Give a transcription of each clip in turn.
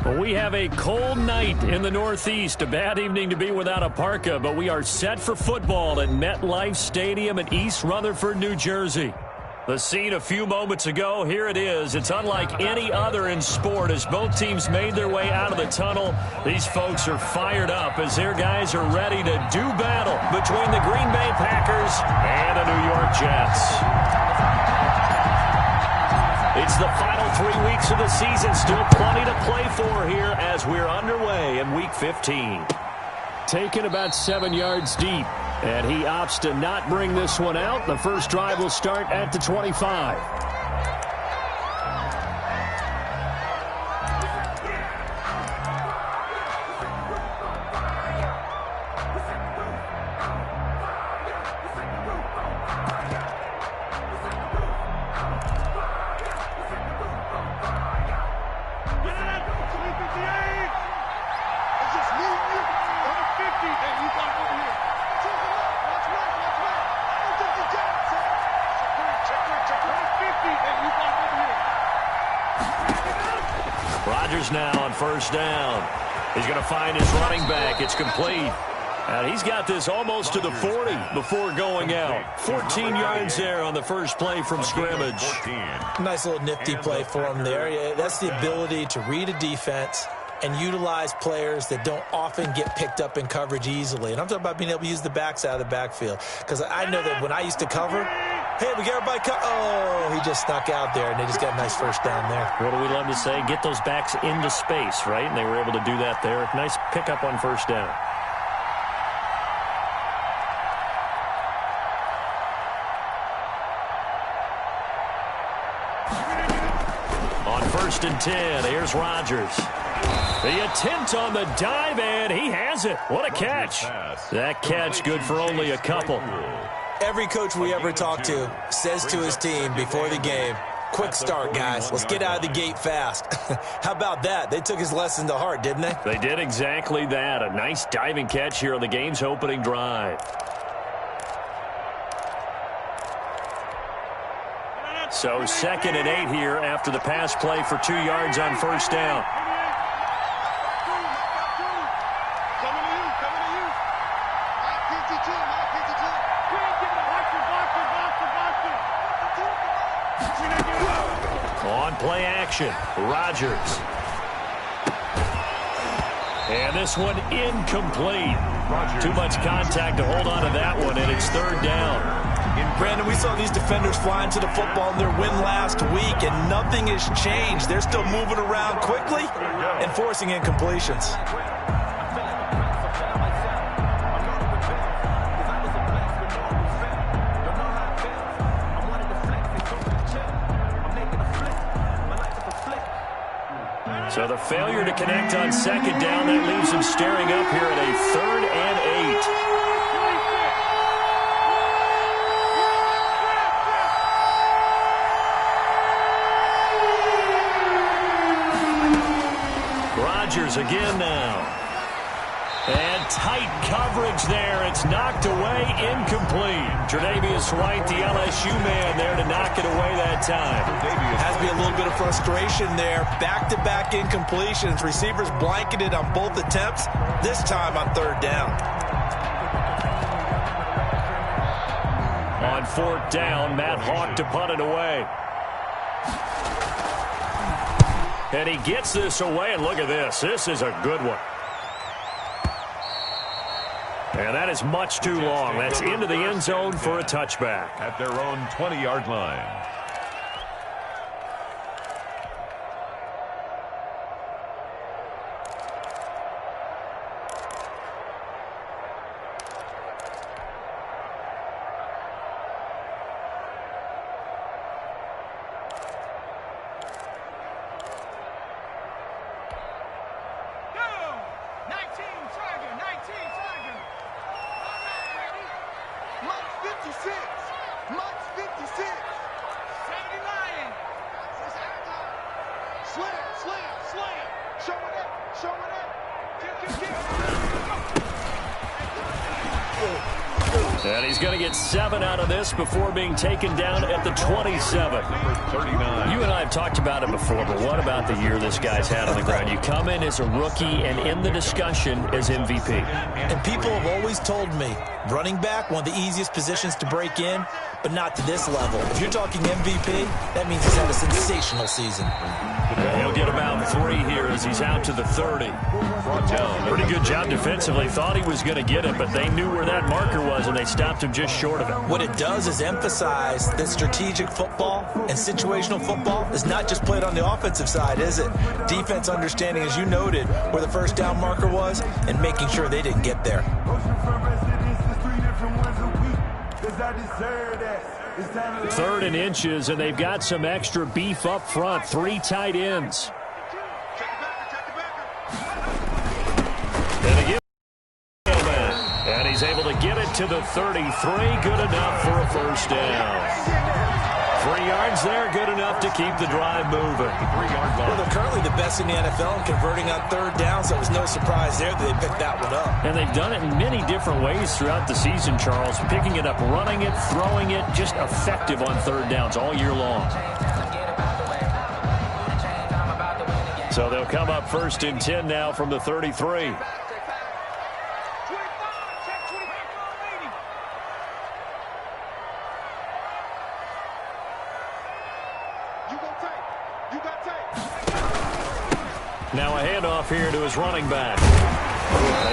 Well, we have a cold night in the Northeast. A bad evening to be without a parka, but we are set for football at MetLife Stadium in East Rutherford, New Jersey. The scene a few moments ago, here it is. It's unlike any other in sport as both teams made their way out of the tunnel. These folks are fired up as their guys are ready to do battle between the Green Bay Packers and the New York Jets. It's the final 3 weeks of the season. Still plenty to play for here as we're underway in Week 15. Taken about 7 yards deep. And he opts to not bring this one out. The first drive will start at the 25. Now on first down. He's going to find his running back. It's complete. And he's got this almost to the 40 before going out. 14 yards there on the first play from scrimmage. Nice little nifty play for him there. That's the ability to read a defense and utilize players that don't often get picked up in coverage easily. And I'm talking about being able to use the backs out of the backfield. Because I know that when I used to cover, hey, we got everybody oh, he just snuck out there, and they just got a nice first down there. What do we love to say? Get those backs into space, right? And they were able to do that there. Nice pickup on first down. On 1st and 10, here's Rodgers. The attempt on the dive, and he has it. What a catch. That catch good for only a couple. Every coach we ever talk to says to his team before the game, quick start, guys. Let's get out of the gate fast. How about that? They took his lesson to heart, didn't they? They did exactly that. A nice diving catch here on the game's opening drive. So 2nd and 8 here after the pass play for 2 yards on first down. On play action, Rodgers. And this one incomplete. Too much contact to hold on to that one, and it's 3rd down. Brandon, we saw these defenders flying to the football in their win last week, and nothing has changed. They're still moving around quickly and forcing incompletions. So the failure to connect on 2nd down, that leaves him staring up here at a 3rd and 8. Rodgers again now. And tight coverage there. It's knocked away, incomplete. Tre'Davious White, the LSU man there to knock it away that time. Has to be a little bit of frustration there. Back-to-back incompletions. Receivers blanketed on both attempts, this time on 3rd down. On 4th down, Matt Hawk to punt it away. And he gets this away, and look at this. This is a good one. And that is much too long. That's into the end zone for a touchback. At their own 20-yard line. And he's going to get 7 out of this before being taken down at the 27. Number 39. You and I I've talked about it before, but what about the year this guy's had on the ground? You come in as a rookie and in the discussion as MVP. And people have always told me, running back, one of the easiest positions to break in, but not to this level. If you're talking MVP, that means he's had a sensational season. He'll get about 3 here as he's out to the 30. Pretty good job defensively. Thought he was going to get it, but they knew where that marker was, and they stopped him just short of it. What it does is emphasize that strategic football and situational football is not just played on the offensive side, is it? Defense understanding, as you noted, where the first down marker was and making sure they didn't get there. Third and inches, and they've got some extra beef up front. 3 tight ends. And he's able to get it to the 33. Good enough for a first down. 3 yards there, good enough to keep the drive moving. Well, they're currently the best in the NFL in converting on third down, so it was no surprise there that they picked that one up. And they've done it in many different ways throughout the season, Charles. Picking it up, running it, throwing it, just effective on third downs all year long. So they'll come up 1st and 10 now from the 33. Now a handoff here to his running back.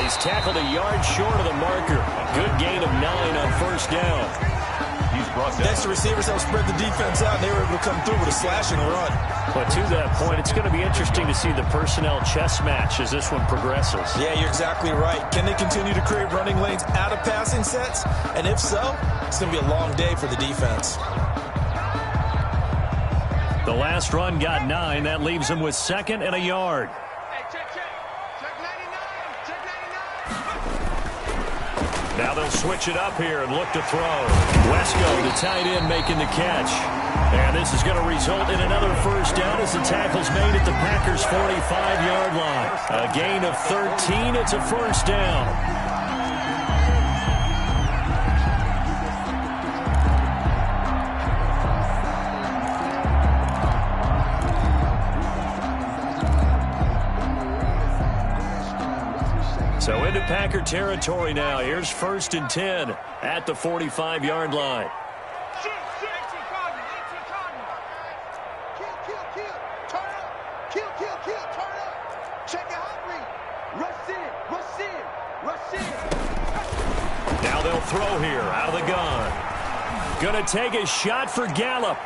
He's tackled a yard short of the marker. Good gain of 9 on first down. He's brought down. Next, the receivers helped spread the defense out, and they were able to come through with a slashing run. But to that point, it's going to be interesting to see the personnel chess match as this one progresses. Yeah, you're exactly right. Can they continue to create running lanes out of passing sets? And if so, it's going to be a long day for the defense. The last run got 9. That leaves him with 2nd and a yard. Now they'll switch it up here and look to throw. Wesco, the tight end, making the catch. And this is going to result in another first down as the tackle's made at the Packers' 45-yard line. A gain of 13. It's a first down. So into Packer territory now. Here's 1st and 10 at the 45-yard line. Now they'll throw here out of the gun. Going to take a shot for Gallup.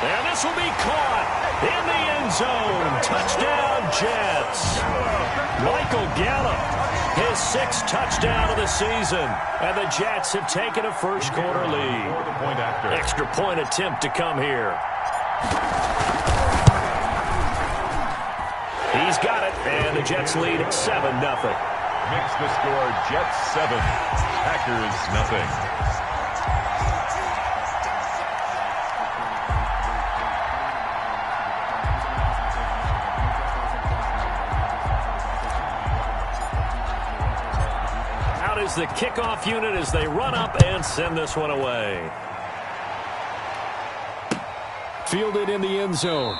And this will be caught in the end zone. Touchdown, Jets. Michael Gallup, his 6th touchdown of the season. And the Jets have taken a first-quarter lead. Extra point attempt to come here. He's got it, and the Jets lead 7-0. Makes the score Jets 7, Packers nothing. Is the kickoff unit as they run up and send this one away. Fielded in the end zone.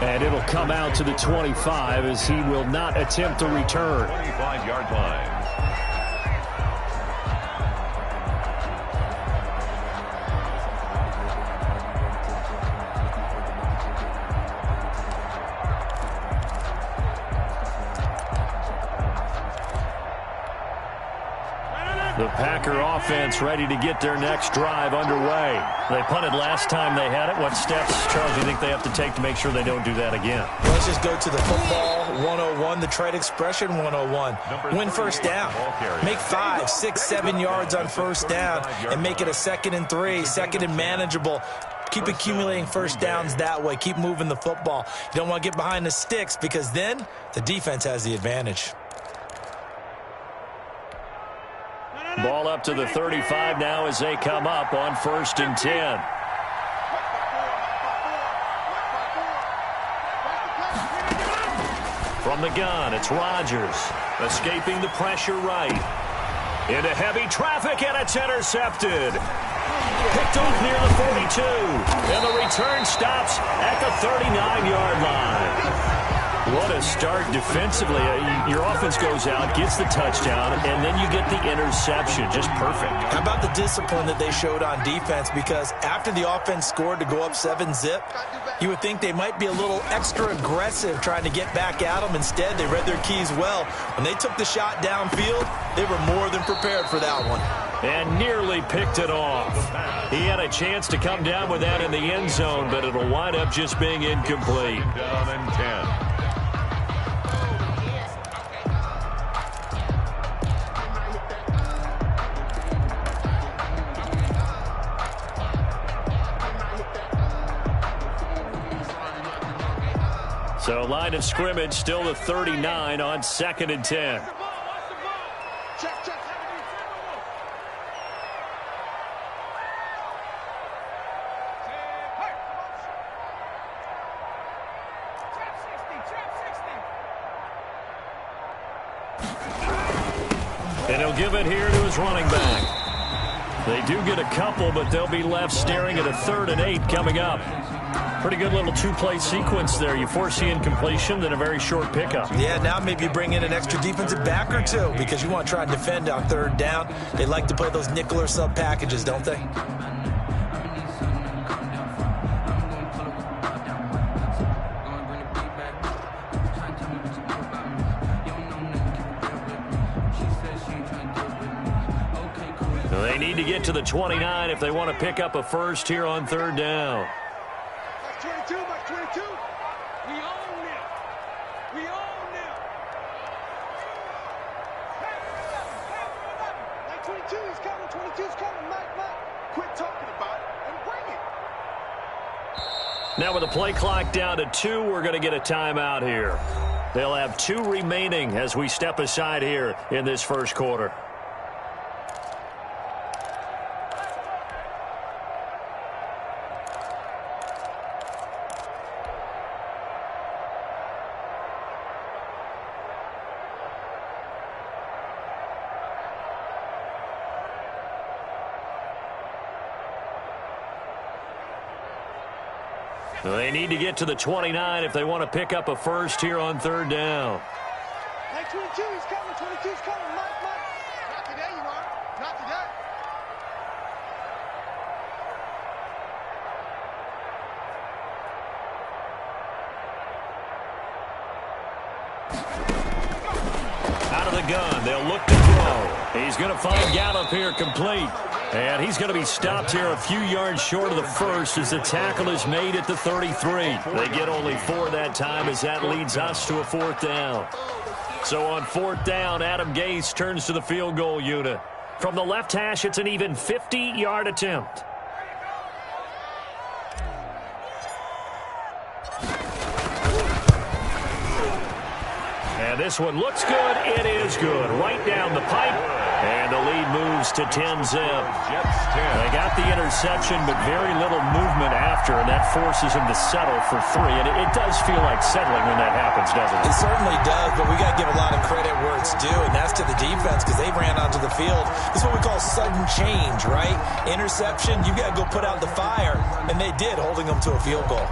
And it'll come out to the 25 as he will not attempt to return. 25-yard line. The Packer offense ready to get their next drive underway. They punted last time they had it. What steps, Charles, do you think they have to take to make sure they don't do that again? Well, let's just go to the football 101, the trade expression 101. Win first down. Make 5, 6, 7 yards on first down and make it a 2nd and 3, 2nd and manageable. Keep accumulating first downs that way. Keep moving the football. You don't want to get behind the sticks because then the defense has the advantage. Ball up to the 35 now as they come up on 1st and 10. From the gun, it's Rodgers. Escaping the pressure right. Into heavy traffic, and it's intercepted. Picked off near the 42. And the return stops at the 39-yard line. What a start defensively. Your offense goes out, gets the touchdown, and then you get the interception. Just perfect. How about the discipline that they showed on defense? Because after the offense scored to go up 7-zip, you would think they might be a little extra aggressive trying to get back at them. Instead, they read their keys well. When they took the shot downfield, they were more than prepared for that one. And nearly picked it off. He had a chance to come down with that in the end zone, but it'll wind up just being incomplete. Down and 10. So line of scrimmage still the 39 on 2nd and 10. And he'll give it here to his running back. They do get a couple, but they'll be left staring at a 3rd and 8 coming up. Pretty good little two-play sequence there. You force the incompletion, then a very short pickup. Yeah, now maybe you bring in an extra defensive back or two because you want to try and defend on 3rd down. They like to play those nickel or sub packages, don't they? They need to get to the 29 if they want to pick up a first here on 3rd down. Box 22. We own them. We own them. Like 22 is coming. 22 is coming. Mike. Quit talking about it and bring it. Now with the play clock down to 2, we're going to get a timeout here. They'll have 2 remaining as we step aside here in this first quarter. They need to get to the 29 if they want to pick up a first here on 3rd down. Like 22 is coming. 22 is coming. Mike. Not today, you are. Not today. Out of the gun. They'll look to throw. He's going to find Gallup here complete. And he's going to be stopped here a few yards short of the first as the tackle is made at the 33. They get only 4 that time as that leads us to a 4th down. So on 4th down, Adam Gase turns to the field goal unit. From the left hash, it's an even 50-yard attempt. And this one looks good. It is good. Right down the pipe. And the lead moves to 10-zip. They got the interception, but very little movement after, and that forces them to settle for 3. And it does feel like settling when that happens, doesn't it? It certainly does, but we got to give a lot of credit where it's due, and that's to the defense because they ran onto the field. This is what we call sudden change, right? Interception, you got to go put out the fire, and they did, holding them to a field goal.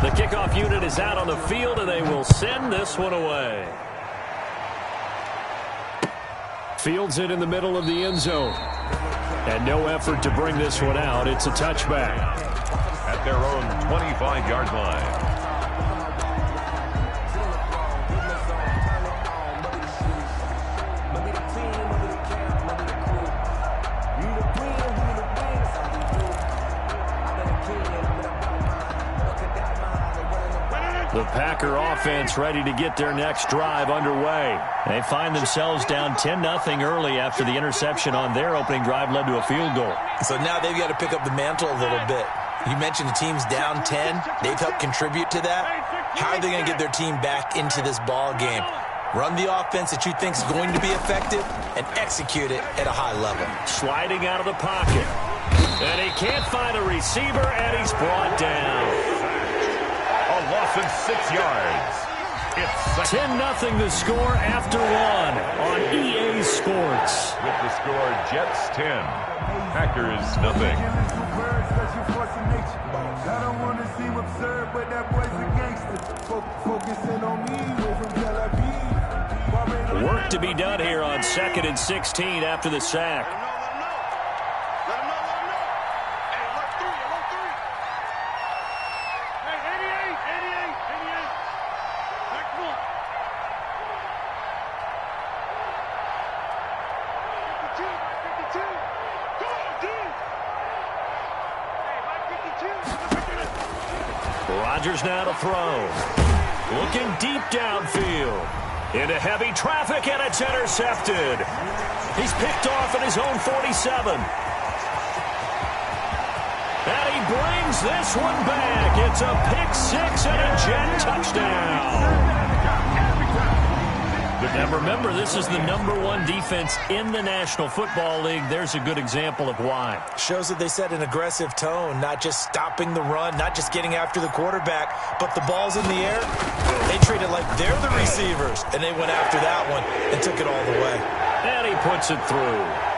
The kickoff unit is out on the field, and they will send this one away. Fields it in the middle of the end zone. And no effort to bring this one out. It's a touchback. At their own 25-yard line. The Packer offense ready to get their next drive underway. They find themselves down 10-0 early after the interception on their opening drive led to a field goal. So now they've got to pick up the mantle a little bit. You mentioned the team's down 10. They've helped contribute to that. How are they going to get their team back into this ball game? Run the offense that you think is going to be effective and execute it at a high level. Sliding out of the pocket. And he can't find a receiver, and he's brought down. A loss of 6 yards. It's 10-0 the score after one on EA Sports. with the score Jets 10, Packers nothing. I don't want to seem absurd, but that boy's a gangster. Focusing on me, way from Tel Aviv. Work to be done here on 2nd and 16 after the sack. Rodgers now to throw. Looking deep downfield. Into heavy traffic, and it's intercepted. He's picked off at his own 47. And he brings this one back. It's a pick six and a Jet touchdown. And remember, this is the #1 defense in the National Football League. There's a good example of why. Shows that they set an aggressive tone, not just stopping the run, not just getting after the quarterback, but the ball's in the air. They treat it like they're the receivers, and they went after that one and took it all the way. And he puts it through.